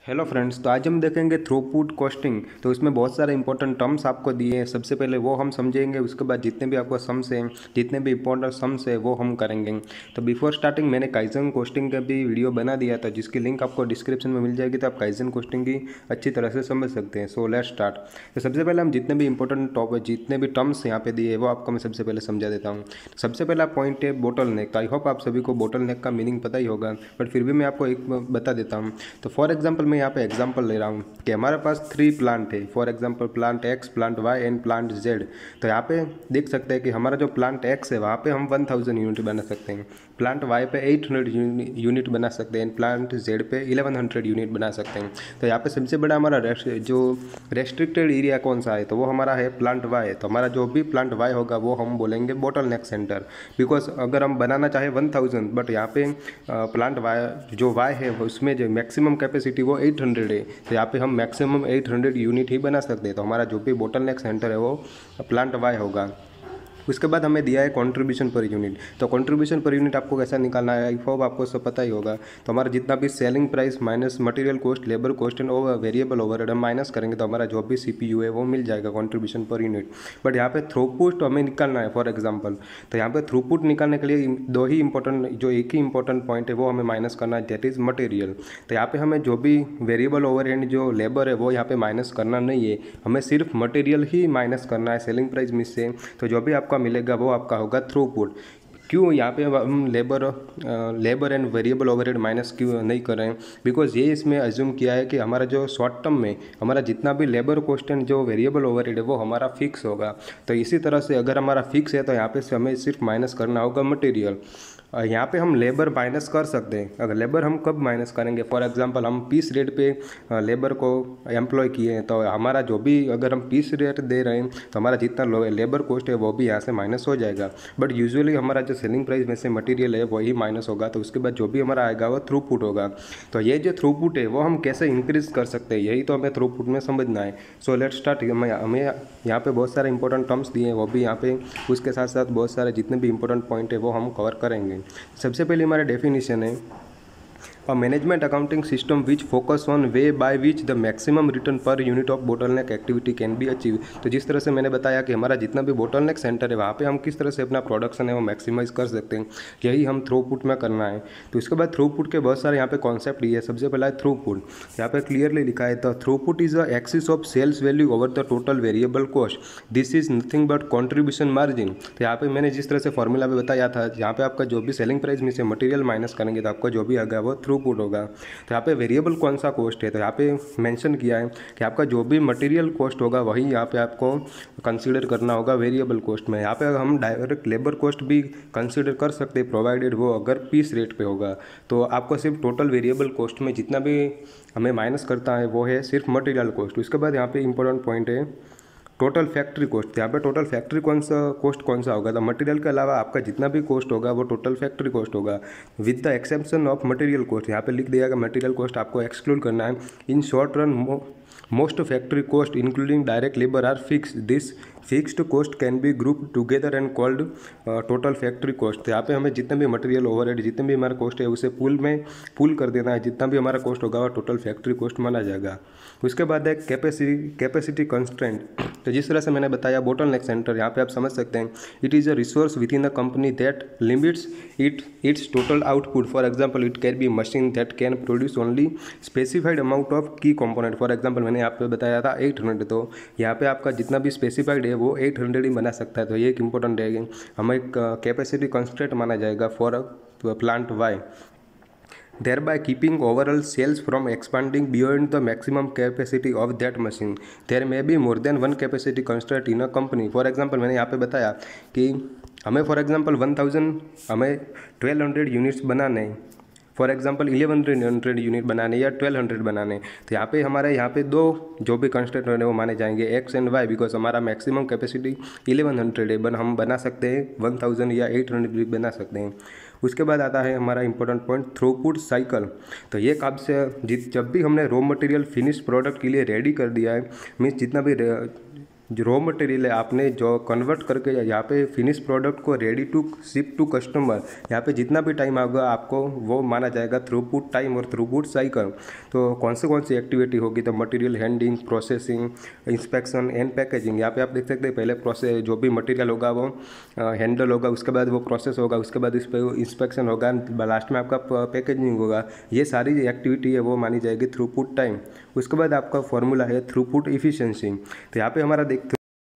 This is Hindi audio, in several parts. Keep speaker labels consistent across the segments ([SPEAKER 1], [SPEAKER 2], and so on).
[SPEAKER 1] हेलो फ्रेंड्स, तो आज हम देखेंगे थ्रूपुट कॉस्टिंग। तो इसमें बहुत सारे इंपॉर्टेंट टर्म्स आपको दिए हैं। सबसे पहले वो हम समझेंगे, उसके बाद जितने भी आपको सम्स हैं, जितने भी इंपॉर्टेंट सम्स है वो हम करेंगे। तो बिफोर स्टार्टिंग मैंने काइजन कॉस्टिंग का भी वीडियो बना दिया था, जिसकी लिंक आपको डिस्क्रिप्शन में मिल जाएगी। तो आप काइजन कॉस्टिंग की अच्छी तरह से समझ सकते हैं। So let's start. तो सबसे पहले हम जितने भी इंपॉर्टेंट टॉपिक, जितने भी टर्म्स यहाँ पे दिए हैं वो आपको मैं सबसे पहले समझा देता हूँ। सबसे पहला पॉइंट है बोटल नेक। आई होप आप सभी को बोटल नेक का मीनिंग पता ही होगा, बट फिर भी मैं आपको एक बता देता हूँ। तो फॉर एग्जाम्पल मैं यहाँ पे एग्जाम्पल ले रहा हूँ कि हमारे पास 3 प्लांट है। For example plant X, plant Y and plant Z. तो यहाँ पे देख सकते हैं कि हमारा जो प्लांट एक्स है वहाँ पे हम 1000 यूनिट बना सकते हैं, प्लांट वाई पे 800 यूनिट बना सकते हैं, प्लांट जेड पे 1100 यूनिट बना सकते हैं। तो यहाँ पे सबसे बड़ा हमारा जो रेस्ट्रिक्टेड एरिया कौन सा है, तो वो हमारा है प्लांट वाई। तो हमारा जो भी प्लांट वाई होगा वो हम बोलेंगे बोटल नेक सेंटर। बिकॉज अगर हम बनाना चाहे 1000, बट यहाँ पे प्लांट वाई जो वाई है उसमें जो मैक्सिमम कैपेसिटी वो 800 है। तो यहाँ पे हम मैक्सिमम 800 यूनिट ही बना सकते हैं। तो हमारा जो भी बोटल नेक सेंटर है वो प्लांट वाई होगा। उसके बाद हमें दिया है कंट्रीब्यूशन पर यूनिट। तो कंट्रीब्यूशन पर यूनिट आपको कैसा निकालना है, आई होप आपको सब पता ही होगा। तो हमारा जितना भी selling price minus material cost, labour cost and variable overhead हम माइनस करेंगे तो हमारा जो भी सीपीयू है वो मिल जाएगा कंट्रीब्यूशन पर यूनिट। बट यहाँ पे थ्रूपुट हमें निकालना है फॉर एग्जाम्पल। तो यहाँ पे थ्रूपुट निकालने के लिए दो ही इंपॉर्टेंट, जो एक ही इंपॉर्टेंट पॉइंट है वो हमें माइनस करना है, दैट इज़ मटेरियल। तो यहाँ पे हमें जो भी वेरिएबल ओवरहेड जो लेबर है वो यहाँ पे माइनस करना नहीं है, हमें सिर्फ मटेरियल ही माइनस करना है सेलिंग प्राइस में से। तो जो भी आपका मिलेगा वो आपका होगा थ्रूपुट। क्यों यहाँ पे हम labour and variable overhead minus क्यों नहीं कर रहे हैं, बिकॉज ये इसमें अज्यूम किया है कि हमारा जो शॉर्ट टर्म में हमारा जितना भी लेबर कॉस्ट एंड जो वेरिएबल ओवरहेड है वो हमारा फिक्स होगा। तो इसी तरह से अगर हमारा फिक्स है तो यहाँ पे से हमें सिर्फ माइनस करना होगा मटेरियल। यहाँ पे हम लेबर माइनस कर सकते हैं। अगर लेबर हम कब माइनस करेंगे, फॉर एग्जांपल हम पीस रेट पे लेबर को एम्प्लॉय किए हैं, तो हमारा जो भी अगर हम पीस रेट दे रहे हैं तो हमारा जितना लेबर कॉस्ट है वो भी यहाँ से माइनस हो जाएगा। बट यूजुअली हमारा जो सेलिंग प्राइस में से मटेरियल है वही माइनस होगा। तो उसके बाद जो भी हमारा आएगा वो थ्रूपुट होगा। तो ये जो थ्रूपुट है वो हम कैसे इंक्रीज कर सकते हैं, यही तो हमें थ्रूपुट में समझना है। So let's start. हमें यहाँ पे बहुत सारे इंपॉर्टेंट टर्म्स दिए हैं, वो भी यहाँ पे उसके साथ साथ बहुत सारे जितने भी इंपॉर्टेंट पॉइंट है वो हम कवर करेंगे। सबसे पहले हमारा डेफिनेशन है a management accounting system which focus on way by which the maximum return per unit of bottleneck activity can be achieved। तो जिस तरह से मैंने बताया कि हमारा जितना भी बोटलनेक सेंटर है वहाँ पे हम किस तरह से अपना प्रोडक्शन है वो मैक्सिमाइज कर सकते हैं, यही हम थ्रूपुट में करना है। तो इसके बाद थ्रूपुट के बहुत सारे यहाँ पे कॉन्सेप्ट लिए। सबसे पहला है थ्रूपुट। यहाँ पे क्लियरली लिखा है the throughput is the excess of sales value over the total variable cost, this is nothing but contribution margin. तो यहाँ पे मैंने जिस तरह से फॉर्मूला पे बताया था, यहाँ पे आपका जो भी सेलिंग प्राइस में से मटेरियल माइनस करेंगे तो आपका जो भी आएगा वो थ्रूपुट होगा। तो यहाँ पे वेरिएबल कौन सा कॉस्ट है, तो यहाँ पे मेंशन किया है कि आपका जो भी मटेरियल कॉस्ट होगा वही यहाँ पे आपको कंसीडर करना होगा वेरिएबल कॉस्ट में। यहाँ पे हम डायरेक्ट लेबर कॉस्ट भी कंसीडर कर सकते हैं, प्रोवाइडेड वो अगर पीस रेट पे होगा। तो आपको सिर्फ टोटल वेरिएबल कॉस्ट में जितना भी हमें माइनस करता है वो है सिर्फ मटेरियल कॉस्ट। उसके बाद यहाँ पे इंपॉर्टेंट पॉइंट है टोटल फैक्ट्री कॉस्ट। यहाँ पे टोटल फैक्ट्री कॉस्ट कौन सा होगा, तो मटेरियल के अलावा आपका जितना भी कॉस्ट होगा वो टोटल फैक्ट्री कॉस्ट होगा with the exception of material cost. यहाँ पे लिख दिया कि मटेरियल कॉस्ट आपको एक्सक्लूड करना है। In short run most factory cost including direct labour are fix, this fixed cost can be group together and called total factory cost. तो यहाँ पे हमें जितने भी मटेरियल ओवरहेड जितने भी हमारा कॉस्ट है उसे पुल कर देना है, जितना भी हमारा कॉस्ट होगा वो टोटल फैक्ट्री कॉस्ट माना जाएगा। उसके बाद है कैपेसिटी कंस्ट्रेंट। तो जिस तरह से मैंने बताया बोटलनेक सेंटर, यहाँ पे आप समझ सकते हैं it is a resource with in the company that limits it's total output. For example it can be machine that can produce only specified amount of की कंपोनेंट। फॉर एग्जांपल मैंने यहाँ पे बताया था 800, तो यहाँ पे आपका जितना भी स्पेसिफाइड है वो 800 ही बना सकता है। तो ये एक इंपॉर्टेंट है, हमें कैपेसिटी कंस्ट्रेंट माना जाएगा for plant Y, thereby keeping overall sales from expanding beyond the maximum capacity of that machine. There may be more than one capacity constraint in a company. For example मैंने यहाँ पे बताया कि हमें फॉर एग्जांपल 1000 हमें 1200 यूनिट्स बनाने, फॉर एग्जांपल 1100 यूनिट बनाने या 1200 बनाने। तो यहाँ पे हमारे यहाँ पे दो जो भी कंस्ट्रेंट है वो माने जाएंगे एक्स एंड वाई, बिकॉज हमारा मैक्सिमम कैपेसिटी 1100 है, हम बना सकते हैं 1000 या 800 भी बना सकते हैं। उसके बाद आता है हमारा इंपॉर्टेंट पॉइंट थ्रूपुट साइकिल। तो ये कब से, जब भी हमने रॉ मटेरियल फिनिश प्रोडक्ट के लिए रेडी कर दिया है, मीन्स जितना भी जो रॉ मटेरियल है आपने जो कन्वर्ट करके यहाँ पे फिनिश प्रोडक्ट को ready to ship to customer, यहाँ पे जितना भी टाइम आएगा आपको वो माना जाएगा थ्रूपुट टाइम और थ्रूपुट साइकिल। तो कौन सी एक्टिविटी होगी, तो material handling, processing, inspection and packaging. यहाँ पे आप देख सकते हैं पहले प्रोसेस जो भी मटेरियल होगा वो हैंडल होगा, उसके बाद वो प्रोसेस होगा, उसके बाद इस पर इंस्पेक्शन होगा, लास्ट में आपका पैकेजिंग होगा। ये सारी एक्टिविटी है वो मानी जाएगी थ्रूपुट टाइम। उसके बाद आपका फॉर्मूला है थ्रूपुट इफिशिएंसी। तो यहाँ पे हमारा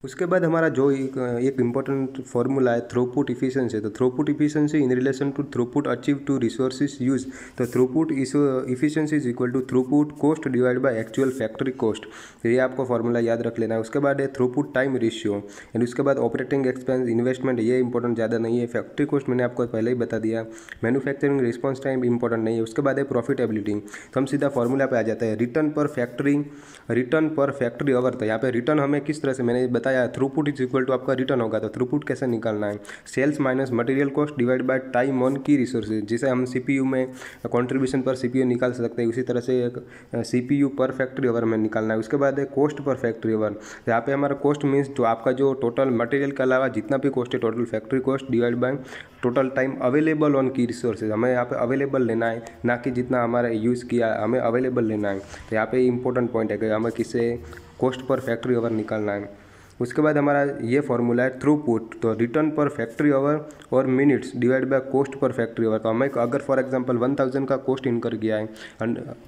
[SPEAKER 1] उसके बाद हमारा जो एक इम्पोर्टेंट फार्मूला है थ्रूपुट इफिशिएंसी। तो throughput efficiency in relation to throughput achieve to resources use. तो throughput efficiency is equal to throughput cost divide by actual factory cost. तो ये आपको फार्मूला याद रख लेना है। उसके बाद है थ्रूपुट टाइम रेशियो एंड उसके बाद ऑपरेटिंग एक्सपेंस, इन्वेस्टमेंट, ये इंपॉर्टेंट ज़्यादा नहीं है। फैक्ट्री कॉस्ट मैंने आपको पहले ही बता दिया। मैन्युफैक्चरिंग रिस्पॉन्स टाइम इंपॉर्टेंट नहीं है। उसके बाद है प्रॉफिटेबिलिटी। तो हम सीधा फार्मूला पे आ जाते हैं, रिटर्न पर फैक्ट्री अवर। तो यहाँ पे रिटर्न हमें किस तरह से मैंने बताया, थ्रूपुट इज इक्वल टू आपका रिटर्न होगा। तो थ्रूपुट कैसे निकालना है, sales minus material cost divide by time on key resources. जैसे हम सीपीयू में कंट्रीब्यूशन पर सीपीयू निकाल सकते हैं, उसी तरह से एक सीपीयू पर फैक्ट्री अवर में निकालना है। उसके बाद है कॉस्ट पर फैक्ट्री अवर। तो यहाँ पे हमारा कॉस्ट मीन्स जो आपका जो टोटल मटेरियल के अलावा जितना भी कॉस्ट है total factory cost divide by total time available on key resources. हमें यहाँ पे अवेलेबल लेना है, ना कि जितना हमारा यूज़ किया, हमें अवेलेबल लेना है। तो यहाँ पे इंपॉर्टेंट पॉइंट है कि हमें किससे कॉस्ट पर फैक्ट्री अवर निकालना है। उसके बाद हमारा ये फॉर्मूला है थ्रूपुट। तो रिटर्न पर फैक्ट्री आवर और मिनट्स डिवाइड बाय कॉस्ट पर फैक्ट्री आवर। तो हमें अगर फॉर एग्जांपल 1000 का कॉस्ट इनकर गया है,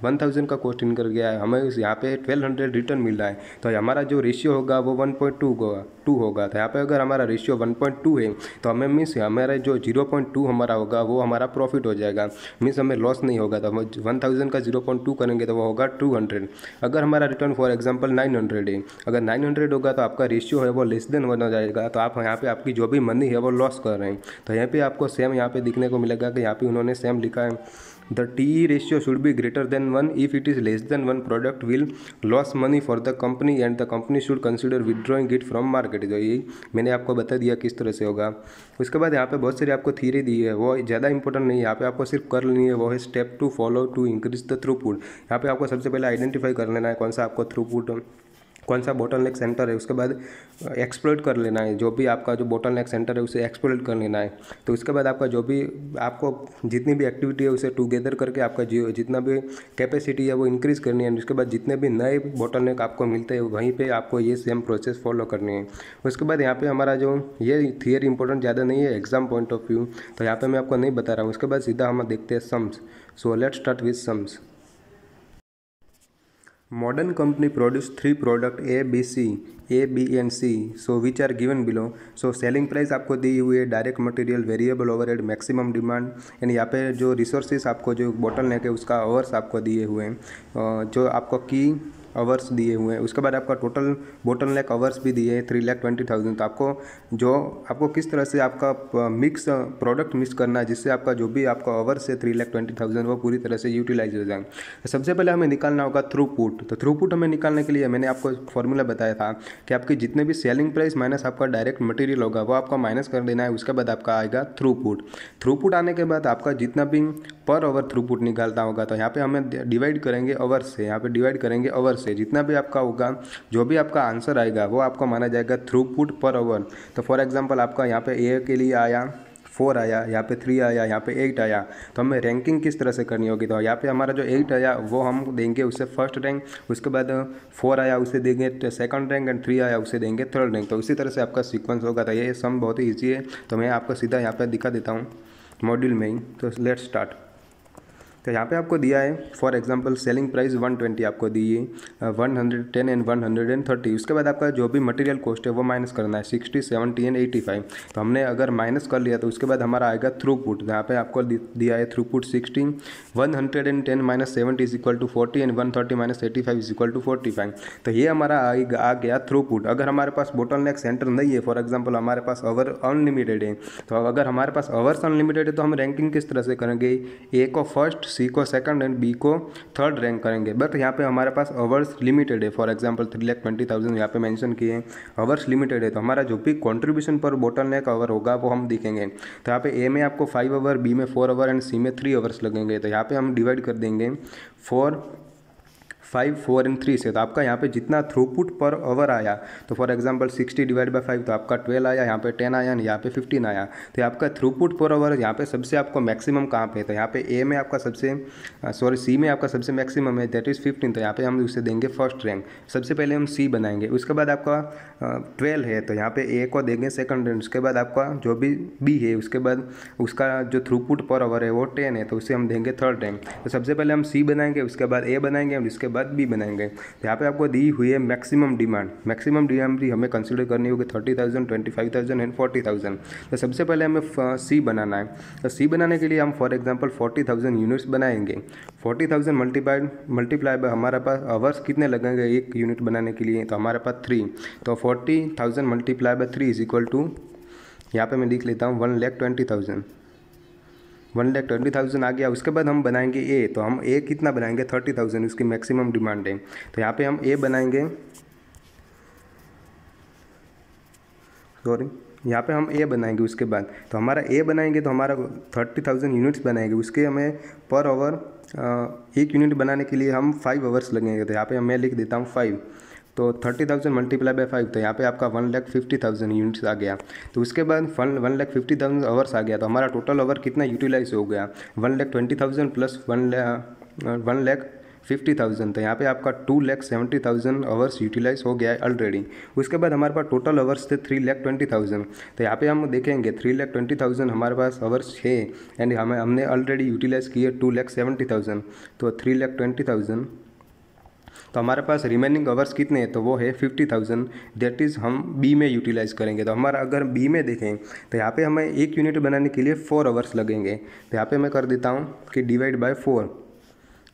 [SPEAKER 1] 1000 का कॉस्ट इनकर गया है, हमें यहाँ पे 1200 रिटर्न मिल रहा है, तो हमारा जो रेशियो होगा वो 1.2 होगा। तो यहाँ पे अगर हमारा रेशियो 1.2 है तो हमें मीन्स हमारा जो 0.2 हमारा होगा वो हमारा प्रॉफिट हो जाएगा, मीन्स हमें लॉस नहीं होगा। तो हम 1000 का 0.2 करेंगे तो वो होगा 200। अगर हमारा रिटर्न फॉर एग्जांपल 900 है, अगर 900 होगा तो आपका रेशियो है वो लेस देन 1 हो जाएगा। तो आप यहाँ पे आपकी जो भी मनी है वो लॉस कर रहे हैं। तो यहाँ पे आपको सेम यहाँ पे दिखने को मिलेगा कि यहाँ पे उन्होंने सेम लिखा है, the T ratio should be greater than 1, if it is less than 1 product will loss money for the company and the company should consider withdrawing it from market. तो यही मैंने आपको बता दिया किस तरह से होगा। उसके बाद यहाँ पे बहुत सारी आपको थ्योरी दी है, वो ज़्यादा इंपॉर्टेंट नहीं है, यहाँ पे आपको सिर्फ कर लेनी है, वो है step to follow to increase the throughput. यहाँ पे आपको सबसे पहले आइडेंटिफाई कर लेना है कौन सा आपको थ्रूपुट, कौन सा बोटलनेक सेंटर है। उसके बाद एक्सप्लोइट कर लेना है, जो भी आपका जो बोटलनेक सेंटर है उसे एक्सप्लोइट कर लेना है। तो उसके बाद आपका जो भी आपको जितनी भी एक्टिविटी है उसे टुगेदर करके आपका जितना भी कैपेसिटी है वो इंक्रीज़ करनी है। उसके बाद जितने भी नए बोटलनेक आपको मिलते हैं वहीं पे आपको ये सेम प्रोसेस फॉलो करनी है। उसके बाद यहाँ पे हमारा जो ये थियरी इंपॉर्टेंट ज़्यादा नहीं है एग्जाम पॉइंट ऑफ व्यू, तो यहाँ पर मैं आपको नहीं बता रहा हूँ। उसके बाद सीधा हम देखते हैं sums. So let's start with sums. Modern company produce 3 product A, B and C. So which are given below. So selling price आपको दी हुई है, direct material, variable overhead, maximum demand and यहाँ पे जो रिसोर्सेज आपको जो बोटलनेक है उसका आवर्स आपको दिए हुए हैं, जो आपको की आवर्स दिए हुए हैं। उसके बाद आपका टोटल बोटलनेक आवर्स भी दिए हैं 3,20,000। तो आपको किस तरह से आपका प्रोडक्ट मिक्स करना है जिससे आपका जो भी आपका आवर्स है 3,20,000 वो पूरी तरह से यूटिलाइज हो जाए। तो सबसे पहले हमें निकालना होगा थ्रूपुट। तो थ्रूपुट हमें निकालने के लिए मैंने आपको फॉर्मूला बताया था कि आपकी जितने भी सेलिंग प्राइस माइनस आपका डायरेक्ट मटेरियल होगा वो आपका माइनस कर देना है। उसके बाद आपका आएगा थ्रूपुट आने के बाद आपका जितना भी पर आवर थ्रूपुट निकालता होगा, तो यहाँ पे हमें डिवाइड करेंगे आवर से, यहाँ पे डिवाइड करेंगे आवर से, जितना भी आपका होगा जो भी आपका आंसर आएगा वो आपको माना जाएगा थ्रूपुट पर आवर। तो फॉर एग्जांपल आपका यहाँ पे ए के लिए आया 4 आया, यहाँ पे 3 आया, यहाँ पे 8 आया, तो हमें रैंकिंग किस तरह से करनी होगी। तो यहाँ पे हमारा जो 8 आया वो हम देंगे उसे फर्स्ट रैंक, उसके बाद 4 आया उसे देंगे सेकंड रैंक एंड 3 आया उसे देंगे थर्ड रैंक। तो इसी तरह से आपका सीक्वेंस होगा। तो ये सम बहुत ही ईजी है, तो मैं आपको सीधा यहाँ पर दिखा देता हूँ मॉड्यूल में ही। तो लेट्स स्टार्ट। तो यहाँ पे आपको दिया है फॉर एग्जांपल सेलिंग प्राइस 120 आपको दी है, 110 एंड 130। उसके बाद आपका जो भी मटेरियल कॉस्ट है वो माइनस करना है 60, 70 एंड 85। तो हमने अगर माइनस कर लिया तो उसके बाद हमारा आएगा थ्रूपुट। यहाँ पे आपको दिया है throughput 60, 110 minus 70 is equal to 40 and 130 minus 85 is equal to 45। तो ये हमारा आ गया थ्रूपुट। अगर हमारे पास बोटलनेक सेंटर नहीं है, फॉर एग्जाम्पल हमारे पास आवर अनलिमिटेड है, तो अगर हमारे पास आवर्स अनलिमिटेड है तो हम रैंकिंग किस तरह से करेंगे, ए को फर्स्ट, सी को सेकंड एंड बी को थर्ड रैंक करेंगे। बट यहाँ पे हमारे पास आवर्स लिमिटेड है, फॉर एग्जांपल 3,20,000 यहाँ पे मेंशन किए हैं, आवर्स लिमिटेड है। तो हमारा जो भी कंट्रीब्यूशन पर बोटलनेक आवर होगा वो हम दिखेंगे। तो यहाँ पे ए में आपको 5 आवर, बी में 4 आवर एंड सी में 3 आवर्स लगेंगे। तो यहाँ पे हम डिवाइड कर देंगे 5, 4 एंड 3 से, तो आपका यहाँ पे जितना थ्रूपुट पर आवर आया, तो फॉर एग्जांपल 60 डिवाइड बाय 5, तो आपका 12 आया, यहाँ पे 10 आया, यहाँ पे 15 आया। तो आपका थ्रूपुट पर आवर यहाँ पे सबसे आपको मैक्सिमम कहाँ पे है, तो यहाँ पे ए में आपका सी में आपका सबसे मैक्सिमम है, दैट इज़ 15। तो यहाँ पे हम उसे देंगे फर्स्ट रैंक। सबसे पहले हम सी बनाएंगे, उसके बाद आपका 12 है, तो यहाँ पे ए को देंगे सेकंड रैंक। उसके बाद आपका जो भी बी है, उसके बाद उसका जो थ्रूपुट पर आवर है वो 10 है, तो उसे हम देंगे थर्ड रैंक। तो सबसे पहले हम सी बनाएंगे, उसके बाद ए बनाएंगे और उसके बाद बी बनाएंगे। तो यहाँ पे आपको दी हुई है मैक्सिमम डिमांड। मैक्सिमम डिमांड भी हमें कंसिडर करनी होगी 30,000, 25,000 एंड 40,000। तो सबसे पहले हमें सी बनाना है। तो सी बनाने के लिए हम फॉर एग्जांपल 40,000 यूनिट्स बनाएंगे। 40,000 मल्टीप्लाई बाय हमारे पास आवर्स कितने लगेंगे एक यूनिट बनाने के लिए, तो हमारे पास 3। तो 40,000 multiply by 3 is equal to, यहाँ पे मैं लिख लेता हूँ 1,20,000। 1,20,000 आ गया। उसके बाद हम बनाएंगे ए, तो हम ए कितना बनाएंगे 30,000, उसकी मैक्सिमम डिमांड है। तो यहाँ पे हम ए बनाएंगे, यहाँ पे हम ए बनाएंगे। उसके बाद तो हमारा ए बनाएंगे तो हमारा 30,000 यूनिट्स बनाएंगे, उसके हमें पर आवर एक यूनिट बनाने के लिए हम 5 आवर्स लगेंगे। तो यहाँ पे मैं लिख देता हूँ 5। तो 30,000 मल्टीप्लाई बाय 5, तो यहाँ पे आपका 1,50,000 यूनिट्स आ गया। तो उसके बाद 1,50,000 आवर्स आ गया। तो हमारा टोटल आवर कितना यूटिलाइज हो गया, 1,20,000 प्लस 1,50,000। तो यहाँ पे आपका 2,70,000 आवर्स यूटिलाइज हो गया है ऑलरेडी। उसके बाद हमारे पास टोटल आवर्स थे 3,20,000। तो यहाँ पे हम देखेंगे 3,20,000 हमारे पास आवर्स है एंड हमने ऑलरेडी यूटिलाइज किए 2,70,000। तो 3,20,000, तो हमारे पास रिमेनिंग आवर्स कितने हैं, तो वो है 50,000। दैट इज़ हम बी में यूटिलाइज़ करेंगे। तो हमारा अगर बी में देखें तो यहाँ पे हमें एक यूनिट बनाने के लिए 4 आवर्स लगेंगे। तो यहाँ पे मैं कर देता हूँ कि डिवाइड बाय 4।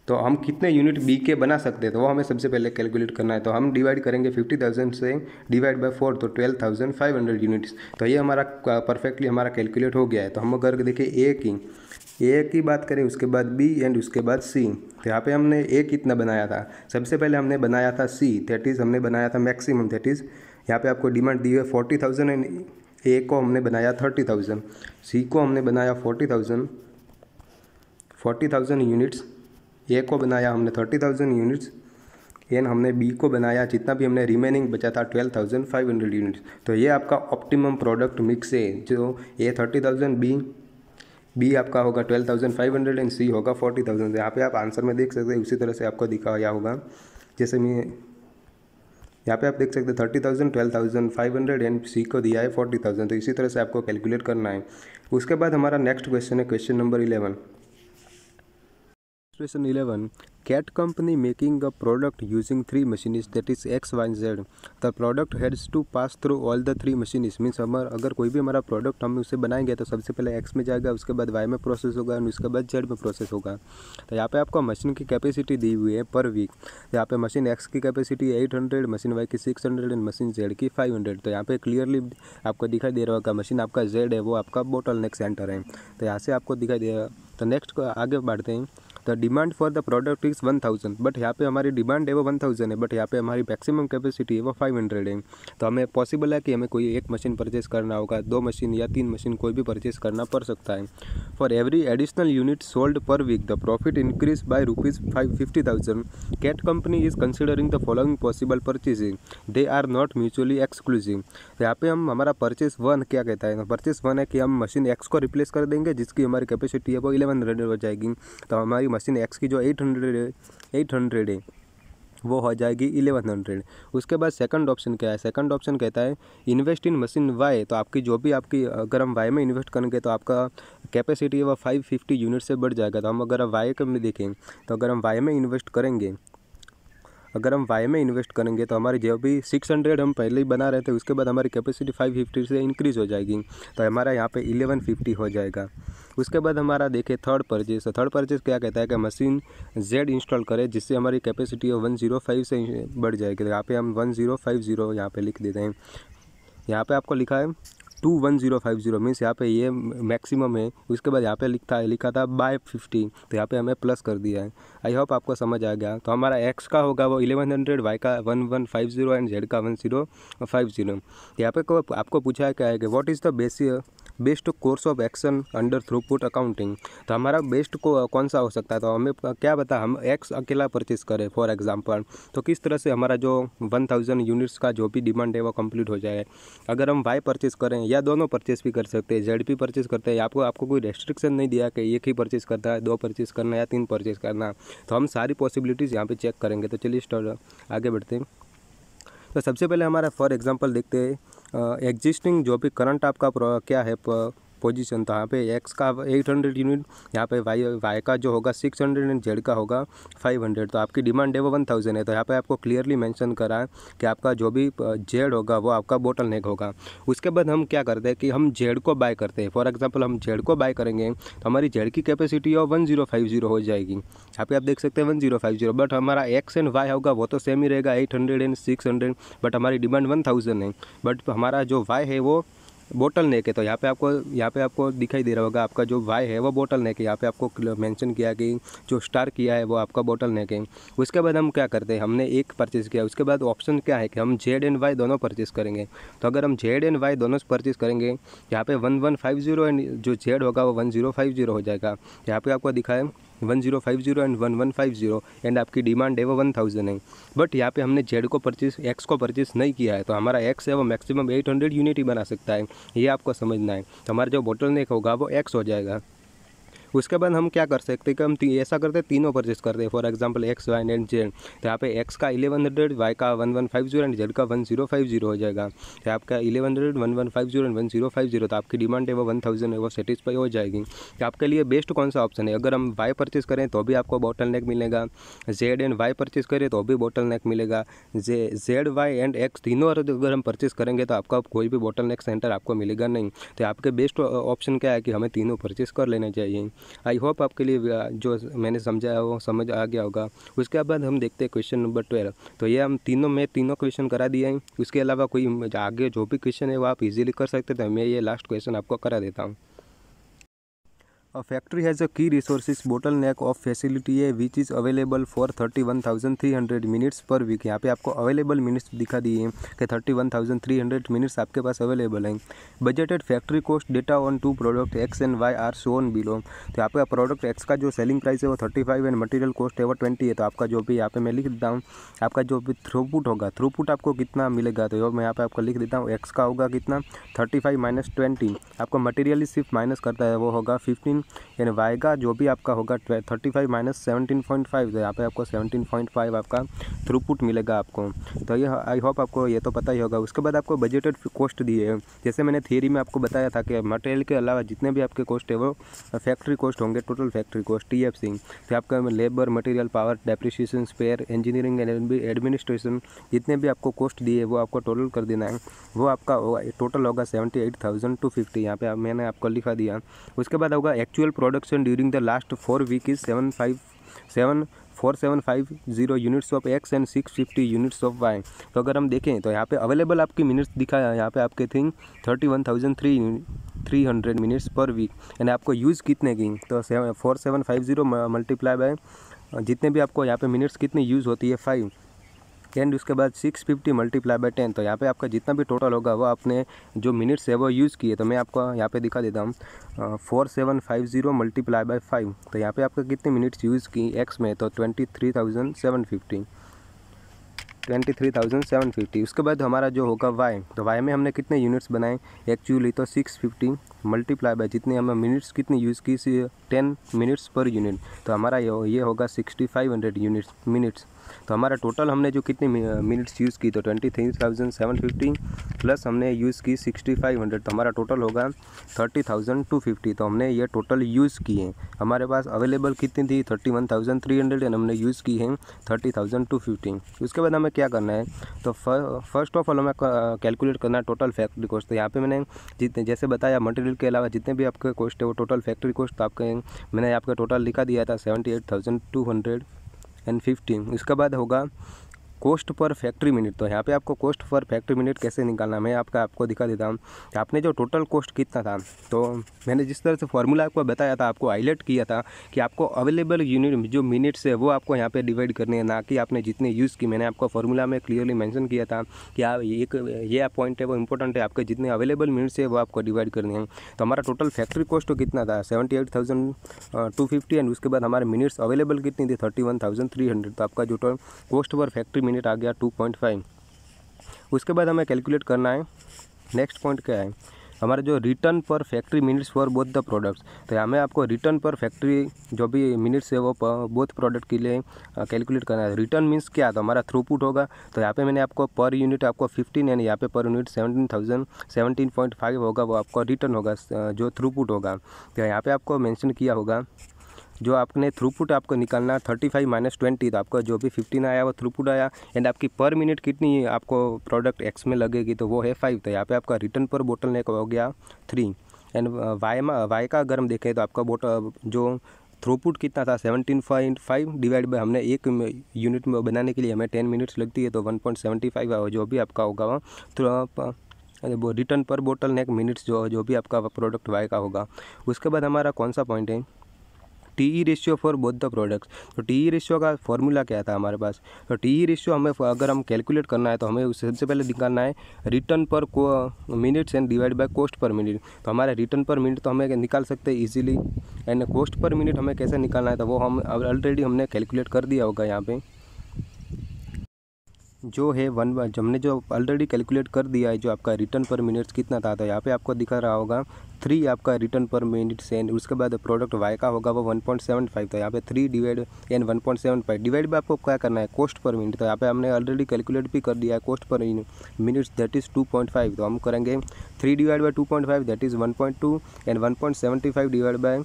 [SPEAKER 1] तो हम कितने यूनिट बी के बना सकते हैं, तो वो हमें सबसे पहले कैलकुलेट करना है। तो हम डिवाइड करेंगे 50,000 से डिवाइड बाय 4, तो 12,500 यूनिट्स। तो ये हमारा परफेक्टली हमारा कैलकुलेट हो गया है। तो हम अगर देखें ए की बात करें, उसके बाद बी एंड उसके बाद सी। तो यहाँ पे हमने ए कितना बनाया था, सबसे पहले हमने बनाया था सी, दैट इज़ हमने बनाया था मैक्सिमम, दैट इज़ यहाँ पे आपको डिमांड दी है 40,000 एंड ए को हमने बनाया 30,000, सी को हमने बनाया 40,000 यूनिट्स, ए को बनाया हमने 30,000 यूनिट्स एंड हमने बी को बनाया जितना भी हमने रिमेनिंग बचा था 12,500 यूनिट्स। तो ये आपका ऑप्टिमम प्रोडक्ट मिक्स है, जो ए 30,000, बी आपका होगा 12,500 एंड सी होगा 40,000। यहाँ पे आप आंसर में देख सकते हैं, उसी तरह से आपको दिखाया होगा। जैसे मैं यहाँ पे आप देख सकते हैं 30,000, 12,500 एंड सी को दिया है 40,000। तो इसी तरह से आपको कैलकुलेट करना है। उसके बाद हमारा नेक्स्ट क्वेश्चन है question number 11। Question 11. Cat company making a product using 3 machines, that is X, Y, Z. The product has to pass through all the 3 machines. Means अगर कोई भी हमारा प्रोडक्ट हम उसे बनाएंगे तो सबसे पहले X में जाएगा, उसके बाद Y में प्रोसेस होगा और उसके बाद Z में प्रोसेस होगा। तो यहाँ पे आपको मशीन की कैपेसिटी दी हुई है पर वीक। यहाँ पे मशीन X की कैपेसिटी 800, मशीन Y की 600 एंड मशीन Z की 500। तो यहाँ पे क्लियरली आपको दिखाई दे रहा होगा मशीन आपका Z है वो आपका बोटल नेक सेंटर है। तो यहाँ से आपको दिखाई दे रहा। तो नेक्स्ट आगे बढ़ते हैं। तो demand for the product is 1,000, but यहाँ पे हमारी डिमांड है वो 1,000 है, बट यहाँ पे हमारी मैक्सिमम कैपेसिटी है वो 500 है। तो हमें पॉसिबल है कि हमें कोई एक मशीन परचेस करना होगा, 2 मशीन या 3 मशीन कोई भी परचेस करना पड़ सकता है। For every additional unit sold per week the profit increase by ₹50,000। Cat company is considering the following possible purchasing, they are not mutually exclusive. तो यहाँ पे हम हमारा परचेस 1 क्या कहता है, परचेस 1 है कि हम मशीन एक्स को रिप्लेस कर देंगे जिसकी हमारी कैपेसिटी है वो 1100 हो जाएगी। तो हमारी मशीन एक्स की जो 800 है वो हो जाएगी 1100। उसके बाद सेकंड ऑप्शन क्या है, सेकंड ऑप्शन कहता है इन्वेस्ट इन मशीन वाई। तो आपकी जो भी आपकी अगर हम वाई में इन्वेस्ट करेंगे तो आपका कैपेसिटी है वो 550 यूनिट से बढ़ जाएगा। तो हम अगर वाई में देखें तो अगर हम वाई में इन्वेस्ट करेंगे तो हमारी जो भी 600 हम पहले ही बना रहे थे उसके बाद हमारी कैपेसिटी 550 से इंक्रीज़ हो जाएगी। तो हमारा यहाँ पे 1150 हो जाएगा। उसके बाद हमारा देखें थर्ड परचेज। तो थर्ड परचेज क्या कहता है कि मशीन Z इंस्टॉल करें जिससे हमारी कैपेसिटी 105 से बढ़ जाएगी। तो यहाँ पे हम 1050 यहाँ पे लिख देते हैं। यहाँ पे आपको लिखा है 21050 मीन्स यहाँ पे ये मैक्सिमम है। उसके बाद यहाँ पे लिखा था बाय 50, तो यहाँ पे हमें प्लस कर दिया है। आई होप आपको समझ आ गया। तो हमारा एक्स का होगा वो 1100, वाई का 1150 एंड जेड का 1050। यहाँ पे आपको पूछा है क्या है कि what is the best course of action under throughput accounting. तो हमारा बेस्ट को कौन सा हो सकता है, तो हमें क्या बता, हम एक्स अकेला परचेस करें फॉर एग्जांपल, तो किस तरह से हमारा जो 1000 यूनिट्स का जो भी डिमांड है वो कंप्लीट हो जाए। अगर हम वाई परचेस करें या दोनों परचेस भी कर सकते हैं, जेड पी परचेस करते हैं, आपको कोई रेस्ट्रिक्शन नहीं दिया कि एक ही परचेस करता है, 2 परचेस करना है या 3 परचेस करना, तो हम सारी पॉसिबिलिटीज़ यहाँ पे चेक करेंगे। तो चलिए स्टार्ट आगे बढ़ते हैं। तो सबसे पहले हमारा फॉर एग्जांपल देखते हैं एग्जिस्टिंग जो भी करंट आपका क्या है पोजीशन, तो यहाँ पे एक्स का 800 यूनिट, यहाँ पे वाई का जो होगा 600 एंड जेड का होगा 500। तो आपकी डिमांड है वो 1000 है। तो यहाँ पे आपको क्लियरली मेंशन करा है कि आपका जो भी जेड होगा वो आपका बोटल नेक होगा। उसके बाद हम क्या करते हैं कि हम जेड को बाय करते हैं। फॉर एग्जांपल हम जेड को बाय करेंगे तो हमारी जेड की कैपेसिटी 1050 हो जाएगी। यहाँ पे आप देख सकते हैं 1050, बट हमारा एक्स एंड वाई होगा वो तो सेम ही रहेगा 800 एंड 600, बट हमारी डिमांड 1000 है। बट हमारा जो वाई है वो बोटल नेक है। तो यहाँ पे आपको दिखाई दे रहा होगा आपका जो वाई है वो बोटल नेक है। यहाँ पे आपको मेंशन किया कि जो स्टार किया है वो आपका बोटल नेक है। उसके बाद हम क्या करते हैं, हमने एक परचेज़ किया, उसके बाद ऑप्शन क्या है कि हम जेड एंड वाई दोनों परचेज़ करेंगे। तो अगर हम जेड एंड वाई दोनों परचेज़ करेंगे, यहाँ पे 1150 एंड जो जेड होगा वो 1050 हो जाएगा। यहाँ पे आपको दिखा है 1050 एंड 1150 एंड आपकी डिमांड है वो 1000 है। बट यहाँ पे हमने जेड को परचेस एक्स को परचेस नहीं किया है, तो हमारा एक्स है वो मैक्सिमम 800 यूनिट ही बना सकता है, ये आपको समझना है। तो हमारा जो बोटल नेक होगा वो एक्स हो जाएगा। उसके बाद हम क्या कर सकते हैं कि हम ऐसा करते हैं तीनों परचेस करते हैं। For example X Y and Z, तो यहाँ पे एक्स का 1100, वाई का 1150 एंड जेड का 1050 हो जाएगा। तो आपका 1100, 1150 एंड 1050, तो आपकी डिमांड है वो 1000 है वो सेटिस्फाई हो जाएगी। तो आपके लिए बेस्ट कौन सा ऑप्शन है, अगर हम वाई परचेस करें तो भी आपको बोटल नेक मिलेगा, जेड एंड वाई परचेस करें तो भी बोटल नेक मिलेगा, जेड वाई एंड एक्स तीनों अगर हम परचेस करेंगे तो आपका कोई भी बोटल नेक सेंटर आपको मिलेगा नहीं। तो आपके बेस्ट ऑप्शन क्या है कि हमें तीनों परचेस कर लेना चाहिए। आई होप आपके लिए जो मैंने समझाया वो समझ आ गया होगा। उसके बाद हम देखते हैं क्वेश्चन नंबर 12। तो ये हम तीनों क्वेश्चन करा दिए हैं। उसके अलावा कोई आगे जो भी क्वेश्चन है वो आप इजीली कर सकते थे, मैं ये लास्ट क्वेश्चन आपको करा देता हूँ। A factory has a key resources bottleneck of facility A which is available for 31,300 minutes per week। यहाँ पे आपको अवेलेबल मिनट्स दिखा दिए हैं कि 31,300 मिनट्स आपके पास अवेलेबल हैं। Budgeted factory cost data on two product X and Y are shown below. तो यहाँ पे प्रोडक्ट एक्स का जो सेलिंग प्राइस है वो 35 एंड मटेरियल कॉस्ट है वो 20 है। तो आपका जो भी यहाँ पे मैं लिख देता हूँ, आपका जो भी थ्रूपुट होगा, थ्रूपुट आपको कितना मिलेगा, तो मैं यहाँ पे आपको लिख देता हूँ। एक्स का होगा कितना 35 माइनस 20, आपको मटेरियली सिर्फ माइनस करता है वो होगा 15, यानी वाई का जो भी आपका होगा 35 माइनस 17.5, तो यहाँ पे आपको 17.5 आपका थ्रूपुट मिलेगा आपको। तो ये आई होप आपको ये तो पता ही होगा। उसके बाद आपको बजटेड कॉस्ट दिए है, जैसे मैंने थियरी में आपको बताया था कि मटेरियल के अलावा जितने भी आपके कॉस्ट है वो फैक्ट्री कॉस्ट होंगे, टोटल फैक्ट्री कॉस्ट TFC। तो आपका labour, material, power, depreciation, spare, engineering and administration, जितने भी आपको कॉस्ट दिए वो आपको टोटल कर देना है। वो आपका टोटल होगा 78,250, यहाँ पे मैंने आपको लिखा दिया। उसके बाद होगा actual production during the last 4 week is 4750 units of X and 650 units of Y. तो अगर हम देखें तो यहाँ पे अवेलेबल आपकी मिनट्स दिखाया है, यहाँ पे आपके थिंग 31,300 मिनट्स पर वीक, यानी आपको यूज़ कितने की, तो 4750 मल्टीप्लाई बाय जितने भी आपको यहाँ पे मिनट्स कितनी यूज़ होती है 5, एंड उसके बाद 650 मल्टीप्लाई बाय 10। तो यहाँ पे आपका जितना भी टोटल होगा वो आपने जो मिनट्स है वो यूज़ किए। तो मैं आपको यहाँ पे दिखा देता हूँ 4750 मल्टीप्लाई बाय 5, तो यहाँ पे आपका कितने मिनट्स यूज़ की एक्स में, तो 23,750। उसके बाद हमारा जो होगा वाई, तो वाई में हमने कितने यूनिट्स बनाए एक्चुअली, तो 650 मल्टीप्लाई बाय जितने हमें मिनट्स कितनी यूज़ की 10 मिनट्स पर यूनिट, तो हमारा ये होगा 6500 मिनट्स। तो हमारा टोटल हमने जो कितने मिनट्स यूज़ की, तो 23,750 प्लस हमने यूज़ की 6500, तो हमारा टोटल होगा 30,250। तो हमने ये टोटल यूज़ किए। हमारे पास अवेलेबल कितनी थी 31,300 एंड हमने यूज़ की हैं 30,250। उसके बाद हमें क्या करना है, तो फर्स्ट ऑफ ऑल हमें कैलकुलेट करना है टोटल फैक्ट्री कॉस्ट। तो यहाँ पे मैंने जितने जैसे बताया मटेरियल के अलावा जितने भी आपके कॉस्ट है वो टोटल फैक्ट्री कॉस्ट आपके मैंने आपका टोटल लिखा दिया था 78,250। उसके बाद होगा कॉस्ट पर फैक्ट्री मिनट। तो यहाँ पे आपको कॉस्ट पर फैक्ट्री मिनट कैसे निकालना मैं आपको दिखा देता हूँ। आपने जो टोटल कॉस्ट कितना था, तो मैंने जिस तरह से फॉर्मूला आपको बताया था, आपको हाईलाइट किया था कि आपको अवेलेबल यूनिट जो मिनट्स है वो आपको यहाँ पे डिवाइड करने हैं, ना कि आपने जितने यूज़ की। मैंने आपको फॉर्मूला में क्लियरली मेंशन किया था कि आप ये पॉइंट है वो इंपॉर्टेंट है, आपके जितने अवेलेबल मिनट्स है वो आपको डिवाइड करने हैं। तो हमारा टोटल फैक्ट्री कॉस्ट कितना था 78,250 एंड उसके बाद हमारे मिनट्स अवेलेबल कितनी थी 31,300। तो आपका जो टोटल कॉस्ट पर फैक्ट्री मिनट आ गया 2.5। उसके बाद हमें कैलकुलेट करना है नेक्स्ट पॉइंट क्या है, हमारा जो return per factory minutes for both the products. तो यहाँ में आपको रिटर्न पर फैक्ट्री जो भी मिनट्स है वो बोथ प्रोडक्ट के लिए कैलकुलेट करना है। रिटर्न मीन्स क्या, तो हमारा थ्रूपुट होगा। तो यहाँ पे मैंने आपको पर यूनिट आपको 15 एंड यहाँ पे पर यूनिट 17,017.5 होगा, वो आपको रिटर्न होगा जो थ्रूपुट होगा। तो यहाँ पे आपको मेंशन किया होगा जो आपने थ्रूपुट आपको निकालना 35 - 20। तो आपका जो भी 15 आया वो थ्रूपुट आया एंड आपकी पर मिनट कितनी आपको प्रोडक्ट एक्स में लगेगी, तो वो है 5। तो यहाँ पे आपका रिटर्न पर बोटल नेक हो गया 3 एंड वाई का अगर हम देखें तो आपका बोटल जो थ्रूपुट कितना था 17.5 डिवाइड बाय हमने एक यूनिट में बनाने के लिए हमें 10 मिनट्स लगती है, तो 1.75 जो भी आपका होगा वो रिटर्न पर बोटल नेक मिनट्स जो भी आपका प्रोडक्ट वाई का होगा। उसके बाद हमारा कौन सा पॉइंट है, TE ratio for both the products. तो टीई रेशियो का फॉर्मूला क्या था हमारे पास, तो टीई रेशियो हमें अगर हम कैलकुलेट करना है तो हमें सबसे पहले निकालना है रिटर्न पर minutes and divide by cost पर मिनट। तो हमारे रिटर्न पर मिनट तो हमें निकाल सकते हैं easily and cost per minute हमें कैसे निकालना है, तो वो हम ऑलरेडी हमने कैलकुलेट कर दिया होगा। यहाँ पे जो है हमने जो ऑलरेडी कैलकुलेट कर दिया है जो आपका रिटर्न पर मिनट्स कितना था, तो यहाँ पे आपको दिखा रहा होगा 3 आपका रिटर्न पर मिनट्स एंड उसके बाद प्रोडक्ट वाई का होगा वो 1.75। तो यहाँ पे 3 डिवाइड एंड 1.75 डिवाइड बाय आपको क्या करना है कॉस्ट पर मिनट। तो यहाँ पे हमने ऑलरेडी कैलकुलेट भी कर दिया है cost per minutes that is 2.5। तो हम करेंगे 3 divide by 2.5 that is 1.2 and 1.75 divide by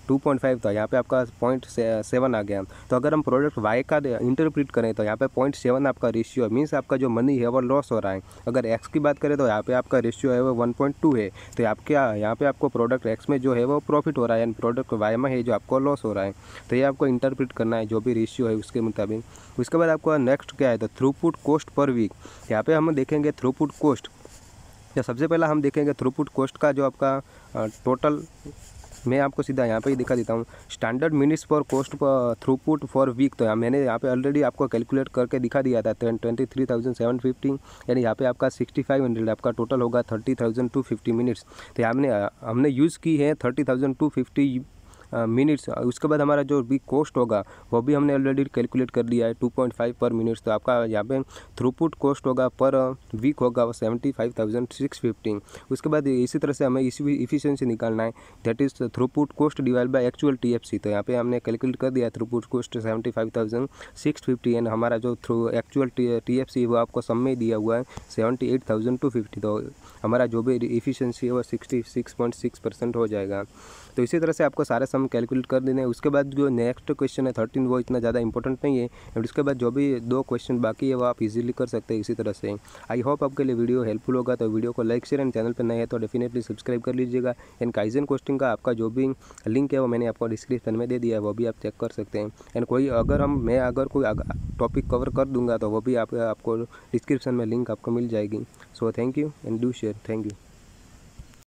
[SPEAKER 1] 2.5। तो यहाँ पे आपका 0.7 आ गया। तो अगर हम प्रोडक्ट वाई का इंटरप्रेट करें तो यहाँ पे 0.7 आपका रेशियो मीन्स आपका जो मनी है वो लॉस हो रहा है। अगर एक्स की बात करें तो यहाँ पे आपका रेशियो है वो 1.2 है। तो आपके यहाँ पे आपको प्रोडक्ट एक्स में जो है वो प्रॉफिट हो रहा है एंड प्रोडक्ट वाई में है जो आपको लॉस हो रहा है। तो ये आपको इंटरप्रेट करना है जो भी रेशियो है उसके मुताबिक। उसके बाद आपको नेक्स्ट क्या है, तो थ्रूपुट कॉस्ट पर वीक। यहाँ पे हम देखेंगे थ्रूपुट कॉस्ट। या सबसे पहला हम देखेंगे थ्रूपुट कॉस्ट का जो आपका टोटल, मैं आपको सीधा यहाँ पे ही दिखा देता हूँ standard minutes for cost throughput for week. तो मैंने यहाँ पे ऑलरेडी आपको कैलकुलेट करके दिखा दिया था 23,750 यानी यहाँ पे आपका 6,500 आपका टोटल होगा 30,250 मिनट्स। तो हमने यूज़ की है 30,250 मिनट्स। उसके बाद हमारा जो भी कॉस्ट होगा वो भी हमने ऑलरेडी कैलकुलेट कर दिया है 2.5 पर मिनट्स। तो आपका यहाँ पे थ्रूपुट कॉस्ट होगा पर वीक होगा वो 75,650। उसके बाद इसी तरह से हमें इसी इफिशिएंसी निकालना है that is throughput cost divide by actual TFC. तो यहाँ पे हमने कैलकुलेट कर दिया थ्रूपुट कॉस्ट 75,650 एंड हमारा जो एक्चुअल टीएफसी वो आपको सब में दिया हुआ है 78,250। तो हमारा जो भी इफिशिएंसी है वो 66.6% हो जाएगा। तो इसी तरह से आपको सारे सम कैलकुलेट कर देने हैं। उसके बाद जो नेक्स्ट क्वेश्चन है 13 वो इतना ज़्यादा इंपॉर्टेंट नहीं है और उसके बाद जो भी 2 क्वेश्चन बाकी है वो आप इजीली कर सकते हैं इसी तरह से। आई होप आपके लिए वीडियो हेल्पफुल होगा। तो वीडियो को लाइक शेयर एंड चैनल पर नए हैं तो डेफिनेटली सब्सक्राइब कर लीजिएगा। एंड काइजन कोस्टिंग का आपका जो भी लिंक है वो मैंने आपको डिस्क्रिप्शन में दे दिया है, वो भी आप चेक कर सकते हैं। एंड कोई अगर कोई टॉपिक कवर कर दूंगा तो वो भी आपको डिस्क्रिप्शन में लिंक आपको मिल जाएगी। So thank you and do share. Thank you.